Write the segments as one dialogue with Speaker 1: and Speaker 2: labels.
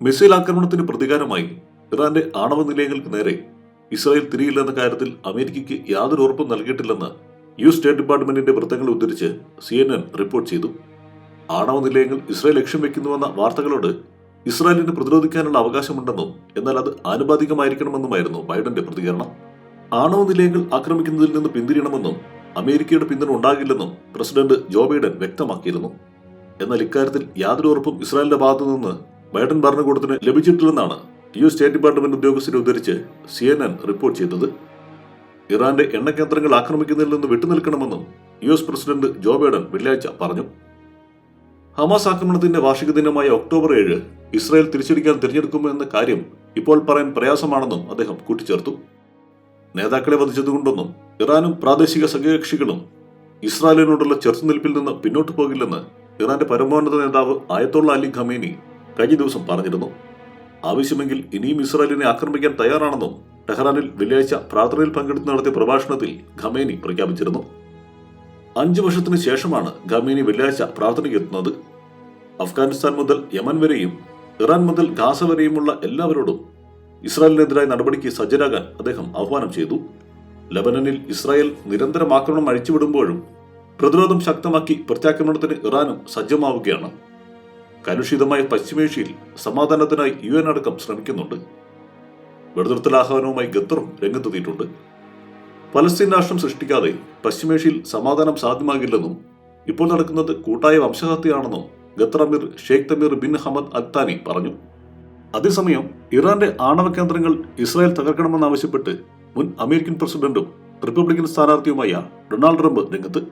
Speaker 1: Missile ആക്രമണത്തിന് പ്രതികാരമായി ഇറാന്റെ ആണവ നിലയങ്ങൾക്ക് നേരെ ഇസ്രായേൽ തിരിയില്ലെന്ന കാര്യത്തിൽ അമേരിക്കയ്ക്ക് യാതൊരു ഉറപ്പും നൽകിയിട്ടില്ലെന്ന് യു സ്റ്റേറ്റ് ഡിപ്പാർട്ട്മെന്റിന്റെ വൃത്തങ്ങളെ ഉദ്ധരിച്ച് CNN റിപ്പോർട്ട് ചെയ്തു. ആണവ നിലയങ്ങൾ ഇസ്രായേൽ ലക്ഷ്യം വെക്കുന്നുവെന്ന വാർത്തകളോട് ഇസ്രായേലിന് പ്രതിരോധിക്കാനുള്ള അവകാശമുണ്ടെന്നും എന്നാൽ അത് ആനുപാതികമായിരിക്കണമെന്നുമായിരുന്നു ബൈഡന്റെ പ്രതികരണം. ആണവ നിലയങ്ങൾ ആക്രമിക്കുന്നതിൽ നിന്ന് പിന്തിരിയണമെന്നും അമേരിക്കയുടെ പിന്തുണ ഉണ്ടാകില്ലെന്നും പ്രസിഡന്റ് ജോ ബൈഡൻ വ്യക്തമാക്കിയിരുന്നു. എന്നാൽ ഇക്കാര്യത്തിൽ യാതൊരു ഉറപ്പും ഇസ്രായേലിന്റെ ഭാഗത്തുനിന്ന് ബൈഡൻ ഭരണകൂടത്തിന് ലഭിച്ചിട്ടില്ലെന്നാണ് യു സ്റ്റേറ്റ് ഡിപ്പാർട്ട്മെന്റ് ഉദ്യോഗസ്ഥരെ ഉദ്ധരിച്ച് CNN റിപ്പോർട്ട് ചെയ്തത്. ഇറാന്റെ എണ്ണ കേന്ദ്രങ്ങൾ ആക്രമിക്കുന്നതിൽ നിന്ന് വിട്ടുനിൽക്കണമെന്നും US പ്രസിഡന്റ് ജോ ബൈഡൻ വെള്ളിയാഴ്ച പറഞ്ഞു. ഹമാസ് ആക്രമണത്തിന്റെ വാർഷിക ദിനമായ ഒക്ടോബർ 7 ഇസ്രായേൽ തിരിച്ചടിക്കാൻ തിരഞ്ഞെടുക്കുമെന്ന കാര്യം ഇപ്പോൾ പറയാൻ പ്രയാസമാണെന്നും അദ്ദേഹം കൂട്ടിച്ചേർത്തു. നേതാക്കളെ വധിച്ചതുകൊണ്ടൊന്നും ഇറാനും പ്രാദേശിക സഖ്യകക്ഷികളും ഇസ്രായേലിനോടുള്ള ചെറുത്തുനിൽപ്പിൽ നിന്ന് പിന്നോട്ടു പോകില്ലെന്ന് ഇറാന്റെ പരമോന്നത നേതാവ് ആയത്തുള്ള അലി ഖമേനി കഴിഞ്ഞ ദിവസം പറഞ്ഞിരുന്നു. ആവശ്യമെങ്കിൽ ഇനിയും ഇസ്രായേലിനെ ആക്രമിക്കാൻ തയ്യാറാണെന്നും ടെഹ്റാനിൽ വെള്ളിയാഴ്ച പ്രാർത്ഥനയിൽ പങ്കെടുത്ത് നടത്തിയ പ്രഭാഷണത്തിൽ ഖമേനി പ്രഖ്യാപിച്ചിരുന്നു. 5 വർഷത്തിന് ശേഷമാണ് ഖമേനി വെള്ളിയാഴ്ച പ്രാർത്ഥനയ്ക്കെത്തുന്നത്. അഫ്ഗാനിസ്ഥാൻ മുതൽ യമൻ വരെയും ഇറാൻ മുതൽ ഗാസ വരെയുമുള്ള എല്ലാവരോടും ഇസ്രായേലിനെതിരായ നടപടിക്ക് സജ്ജരാകാൻ അദ്ദേഹം ആഹ്വാനം ചെയ്തു. ലബനനിൽ ഇസ്രായേൽ നിരന്തരം ആക്രമണം അഴിച്ചുവിടുമ്പോഴും പ്രതിരോധം ശക്തമാക്കി പ്രത്യാക്രമണത്തിന് ഇറാനും സജ്ജമാവുകയാണ്. കലുഷിതമായ പശ്ചിമേഷ്യയിൽ സമാധാനത്തിനായി UN അടക്കം ശ്രമിക്കുന്നുണ്ട്. വെടിനിർത്തലാഹ്വാനവുമായി ഖത്തറും രംഗത്തെത്തിയിട്ടുണ്ട്. പലസ്തീൻ രാഷ്ട്രം സൃഷ്ടിക്കാതെ പശ്ചിമേഷ്യയിൽ സമാധാനം സാധ്യമാകില്ലെന്നും ഇപ്പോൾ നടക്കുന്നത് കൂട്ടായ വംശഹത്യയാണെന്നും ഖത്തർ അമീർ ഷെയ്ഖ് തമീർ ബിൻ ഹമദ് അൽ താനി പറഞ്ഞു. അതേസമയം ഇറാന്റെ ആണവ കേന്ദ്രങ്ങൾ ഇസ്രായേൽ തകർക്കണമെന്നാവശ്യപ്പെട്ട് മുൻ അമേരിക്കൻ പ്രസിഡന്റും റിപ്പബ്ലിക്കൻ സ്ഥാനാർത്ഥിയുമായ ഡൊണാൾഡ് ട്രംപ് രംഗത്ത്.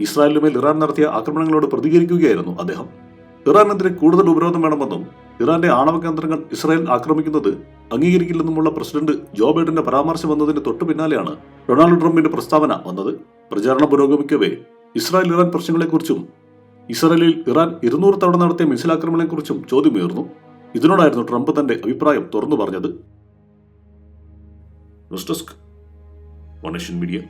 Speaker 1: ഇസ്രായേലിന് മേൽ ഇറാൻ നടത്തിയ ആക്രമണങ്ങളോട് പ്രതികരിക്കുകയായിരുന്നു അദ്ദേഹം. ഇറാനെതിരെ കൂടുതൽ ഉപരോധം വേണമെന്നും ഇറാന്റെ ആണവ കേന്ദ്രങ്ങൾ ഇസ്രായേൽ ആക്രമിക്കുന്നത് അംഗീകരിക്കില്ലെന്നുമുള്ള പ്രസിഡന്റ് ജോ ബൈഡന്റെ പരാമർശം വന്നതിന് തൊട്ടു പിന്നാലെയാണ് ഡൊണാൾഡ് ട്രംപിന്റെ പ്രസ്താവന വന്നത്. പ്രചാരണം പുരോഗമിക്കവേ ഇസ്രായേൽ ഇറാൻ പ്രശ്നങ്ങളെക്കുറിച്ചും ഇസ്രായേലിൽ ഇറാൻ 200 തവണ നടത്തിയ മിസൈൽ ആക്രമണങ്ങളെക്കുറിച്ചും ചോദ്യമുയർന്നു. ഇതിനോടായിരുന്നു ട്രംപ് തന്റെ അഭിപ്രായം തുറന്നു പറഞ്ഞത്. News desk, one nation media.